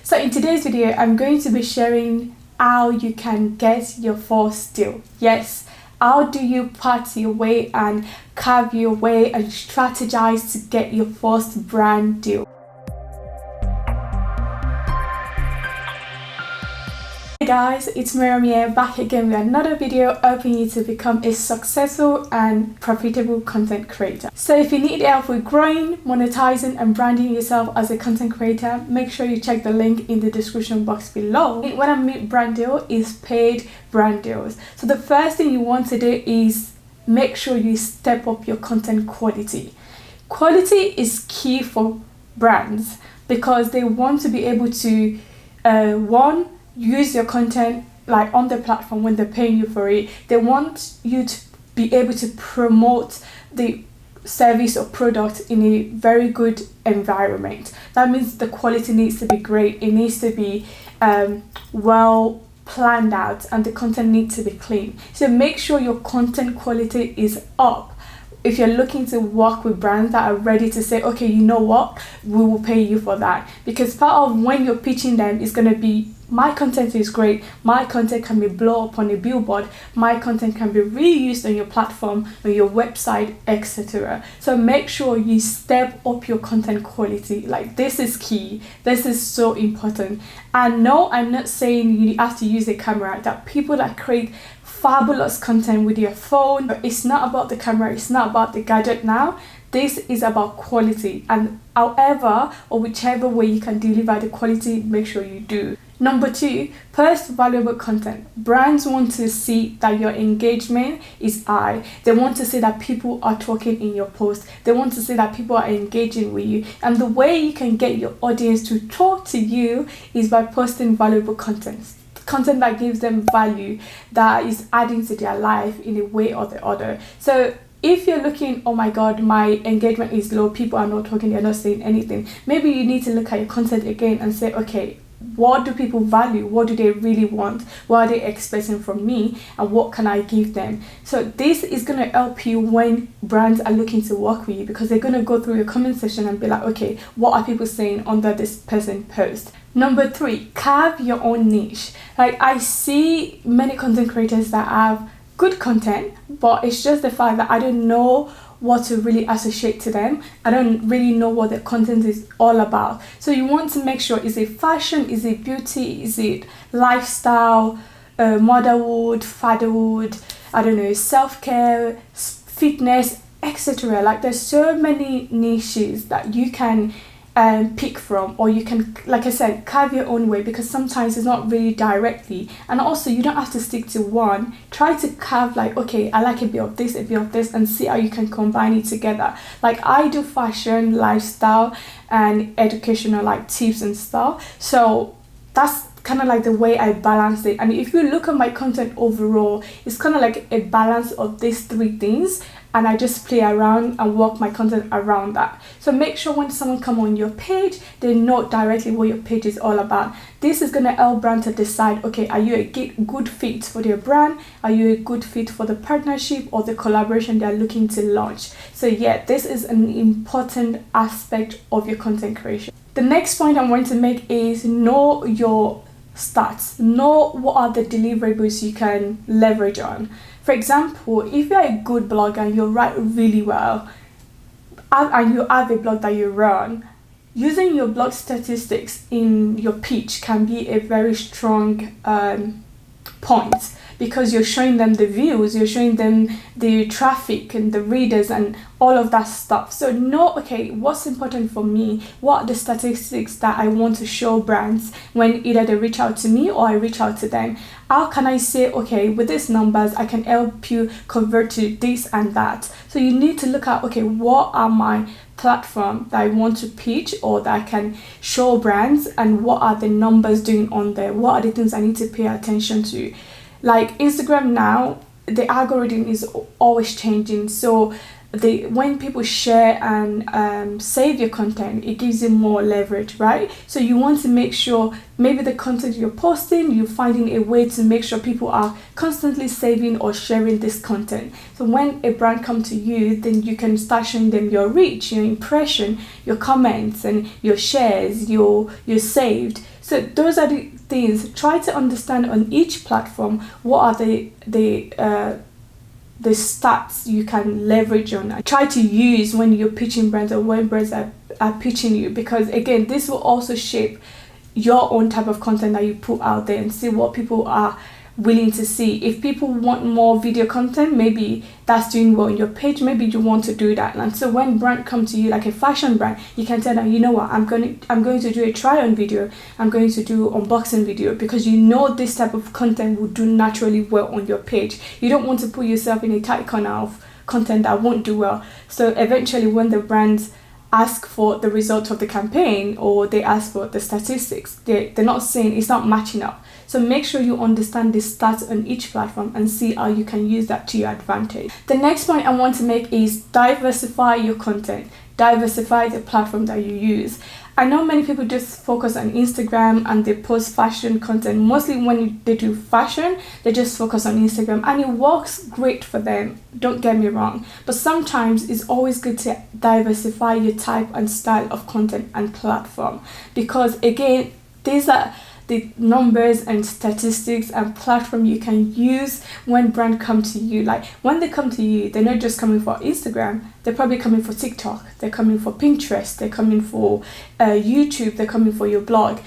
So in today's video, I'm going to be sharing how you can get your first deal. Yes, how do you party your way and carve your way and strategize to get your first brand deal? Hey guys, it's Maryam here, back again with another video helping you to become a successful and profitable content creator. So if you need help with growing, monetizing and branding yourself as a content creator, make sure you check the link in the description box below. What I mean brand deal is paid brand deals. So the first thing you want to do is make sure you step up your content quality. Quality is key for brands because they want to be able to use your content like on the platform when they're paying you for it. They want you to be able to promote the service or product in a very good environment. That means the quality needs to be great. It needs to be well planned out, and the content needs to be clean. So make sure your content quality is up if you're looking to work with brands that are ready to say, okay, you know what, we will pay you for that. Because part of when you're pitching them is going to be, my content is great, my content can be blown up on a billboard, my content can be reused on your platform, on your website, etc. So make sure you step up your content quality. Like, this is key, this is so important. And no, I'm not saying you have to use a camera. That people that create fabulous content with your phone, it's not about the camera, it's not about the gadget now. This is about quality, and however or whichever way you can deliver the quality, make sure you do. Number 2, post valuable content. Brands want to see that your engagement is high. They want to see that people are talking in your post. They want to see that people are engaging with you. And the way you can get your audience to talk to you is by posting valuable content. Content that gives them value, that is adding to their life in a way or the other. So if you're looking, oh my god, my engagement is low, people are not talking, they're not saying anything, maybe you need to look at your content again and say, okay, what do people value? What do they really want? What are they expecting from me? And what can I give them? So this is going to help you when brands are looking to work with you, because they're going to go through your comment section and be like, okay, what are people saying under this person post? Number 3, carve your own niche. Like, I see many content creators that have good content, but it's just the fact that I don't know what to really associate to them. I don't really know what the content is all about. So you want to make sure, is it fashion, is it beauty, is it lifestyle, motherhood, fatherhood, I don't know, self-care, fitness, etc. Like, there's so many niches that you can pick from, or you can, like I said, carve your own way, because sometimes it's not really directly, and also you don't have to stick to one. Try to carve, like, okay, I like a bit of this, and see how you can combine it together. Like, I do fashion, lifestyle and educational, like tips and stuff, so that's kind of like the way I balance it. And if you look at my content overall, it's kind of like a balance of these 3 things, and I just play around and work my content around that. So make sure when someone come on your page, they know directly what your page is all about. This is going to help brand to decide, okay, are you a good fit for their brand? Are you a good fit for the partnership or the collaboration they're looking to launch? So yeah, this is an important aspect of your content creation. The next point I'm going to make is know your stats. Know what are the deliverables you can leverage on. For example, if you're a good blogger and you write really well, and you have a blog that you run, using your blog statistics in your pitch can be a very strong point, because you're showing them the views, you're showing them the traffic and the readers and all of that stuff. So know, okay, what's important for me? What are the statistics that I want to show brands when either they reach out to me or I reach out to them? How can I say, okay, with these numbers, I can help you convert to this and that? So you need to look at, okay, what are my platform that I want to pitch or that I can show brands, and what are the numbers doing on there? What are the things I need to pay attention to? Like Instagram now, the algorithm is always changing. So when people share and save your content, it gives you more leverage, right? So you want to make sure maybe the content you're posting, you're finding a way to make sure people are constantly saving or sharing this content. So when a brand comes to you, then you can start showing them your reach, your impression, your comments, and your shares, your saved. So those are the things. Try to understand on each platform what are the stats you can leverage on and try to use when you're pitching brands or when brands are pitching you, because again, this will also shape your own type of content that you put out there and see what people are willing to see. If people want more video content, maybe that's doing well on your page, maybe you want to do that. And so when brand come to you, like a fashion brand, you can tell them, you know what, I'm going to do a try on video, I'm going to do unboxing video, because you know this type of content will do naturally well on your page. You don't want to put yourself in a tight corner of content that won't do well. So eventually when the brands ask for the result of the campaign or they ask for the statistics, they're not saying, it's not matching up. So make sure you understand the stats on each platform and see how you can use that to your advantage. The next point I want to make is diversify your content. Diversify the platform that you use. I know many people just focus on Instagram and they post fashion content. Mostly when they do fashion, they just focus on Instagram and it works great for them, don't get me wrong. But sometimes it's always good to diversify your type and style of content and platform, because again, these are the numbers and statistics and platform you can use when brands come to you. Like when they come to you, they're not just coming for Instagram, they're probably coming for TikTok, they're coming for Pinterest, they're coming for YouTube, they're coming for your blog.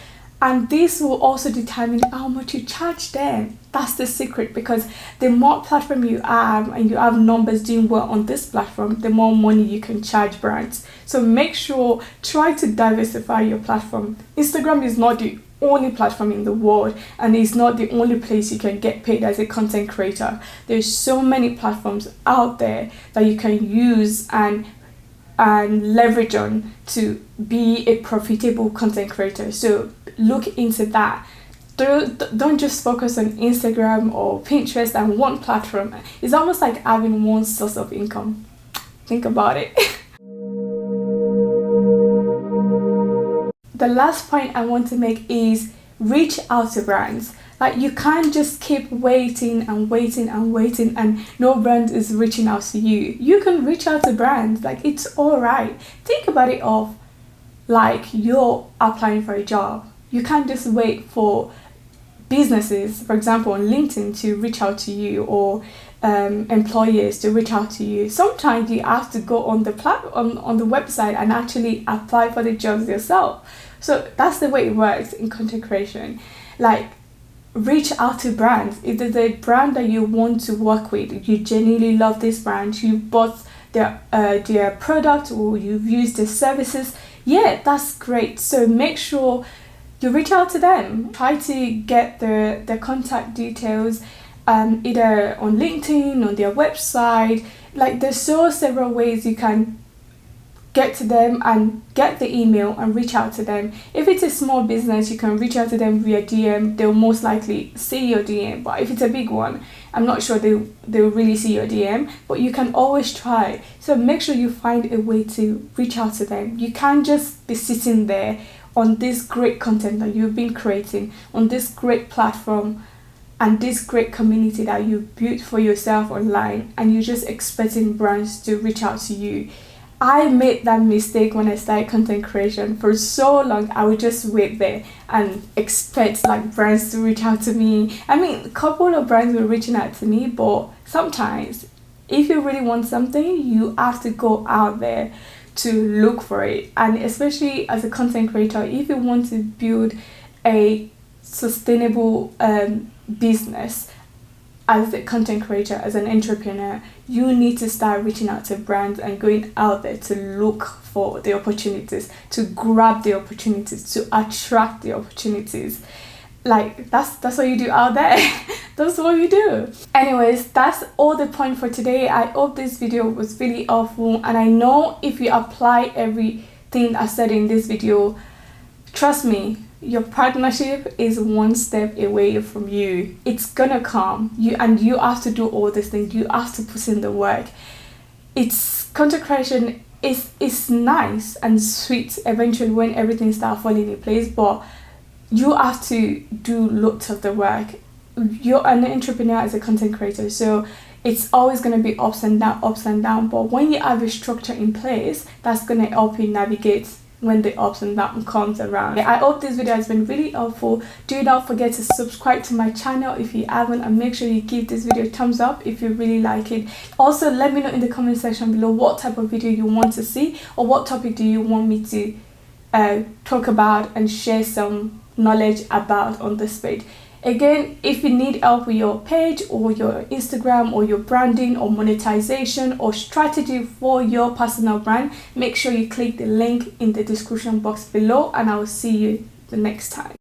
And this will also determine how much you charge them. That's the secret, because the more platform you have and you have numbers doing well on this platform, the more money you can charge brands. So make sure, try to diversify your platform. Instagram is not the only platform in the world, and it's not the only place you can get paid as a content creator. There's so many platforms out there that you can use and leverage on to be a profitable content creator. So look into that. Don't just focus on Instagram or Pinterest and one platform. It's almost like having one source of income. Think about it. The last point I want to make is reach out to brands. Like you can't just keep waiting and waiting and waiting and no brand is reaching out to you. You can reach out to brands. Like it's all right. Think about it of like you're applying for a job. You can't just wait for businesses, for example on LinkedIn, to reach out to you, or employers to reach out to you. Sometimes you have to go on the on the website and actually apply for the jobs yourself. So that's the way it works in content creation. Like reach out to brands. If there's a brand that you want to work with, you genuinely love this brand, you bought their product or you've used their services, yeah, that's great. So make sure you reach out to them. Try to get their contact details, either on LinkedIn, on their website. Like there's several ways you can get to them and get the email and reach out to them. If it's a small business, you can reach out to them via DM. They'll most likely see your DM. But if it's a big one, I'm not sure they'll really see your DM, but you can always try. So make sure you find a way to reach out to them. You can't just be sitting there on this great content that you've been creating, on this great platform and this great community that you built for yourself online, and you're just expecting brands to reach out to you. I made that mistake when I started content creation. For so long, I would just wait there and expect like brands to reach out to me. I mean, a couple of brands were reaching out to me, but sometimes if you really want something, you have to go out there to look for it. And especially as a content creator, if you want to build a sustainable business as a content creator, as an entrepreneur, you need to start reaching out to brands and going out there to look for the opportunities, to grab the opportunities, to attract the opportunities. Like that's what you do out there. That's what you do. Anyways, that's all the point for today. I hope this video was really helpful, and I know if you apply everything I said in this video, trust me, your partnership is one step away from you. It's gonna come. You have to do all these things. You have to put in the work. It's content creation is nice and sweet eventually when everything starts falling in place, but you have to do lots of the work. You're an entrepreneur as a content creator, so it's always going to be ups and down, but when you have a structure in place, that's going to help you navigate when the ups and downs comes around. I hope this video has been really helpful. Do not forget to subscribe to my channel if you haven't, and make sure you give this video a thumbs up if you really like it. Also, let me know in the comment section below what type of video you want to see, or what topic do you want me to talk about and share some knowledge about on this page. Again, if you need help with your page or your Instagram or your branding or monetization or strategy for your personal brand, make sure you click the link in the description box below, and I will see you the next time.